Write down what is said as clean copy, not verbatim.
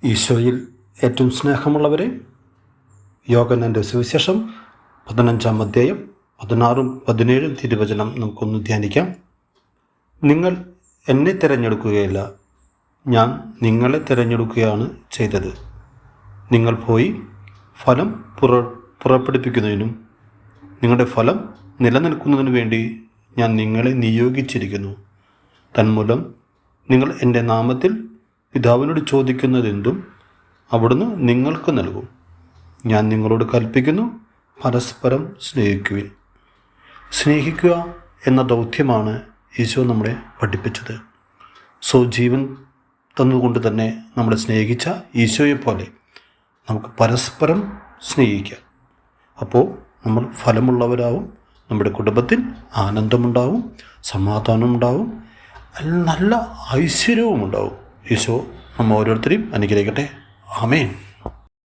ഈശോയിൽ ഏറ്റവും സ്നേഹമുള്ളവരെ, യോഹന്നാൻ്റെ സുവിശേഷം 15-ാം അധ്യായം 16-17 തിരുവചനം നമുക്കൊന്ന് ധ്യാനിക്കാം. നിങ്ങൾ എന്നെ തിരഞ്ഞെടുക്കുകയല്ല, ഞാൻ നിങ്ങളെ തിരഞ്ഞെടുക്കുകയാണ് ചെയ്തത്. നിങ്ങൾ പോയി ഫലം പുറപ്പെടുപ്പിക്കുന്നതിനും നിങ്ങളുടെ ഫലം നിലനിൽക്കുന്നതിനു വേണ്ടി ഞാൻ നിങ്ങളെ നിയോഗിച്ചിരിക്കുന്നു. തന്മൂലം നിങ്ങൾ എൻ്റെ നാമത്തിൽ പിതാവിനോട് ചോദിക്കുന്നതെന്തും അവിടുന്ന് നിങ്ങൾക്ക് നൽകും. ഞാൻ നിങ്ങളോട് കൽപ്പിക്കുന്നു, പരസ്പരം സ്നേഹിക്കുവിൻ. സ്നേഹിക്കുക എന്ന ദൗത്യമാണ് ഈശോ നമ്മളെ പഠിപ്പിച്ചത്. ജീവൻ തന്നുകൊണ്ട് തന്നെ നമ്മളെ സ്നേഹിച്ച ഈശോയെപ്പോലെ നമുക്ക് പരസ്പരം സ്നേഹിക്കാം. അപ്പോൾ നമ്മൾ ഫലമുള്ളവരാവും, നമ്മുടെ കുടുംബത്തിൽ ആനന്ദമുണ്ടാവും, സമാധാനമുണ്ടാവും, നല്ല ഐശ്വര്യവും ഉണ്ടാവും. ഈശോ നമ്മ ഓരോരുത്തരെയും അനുഗ്രഹിക്കട്ടെ. ആമേൻ.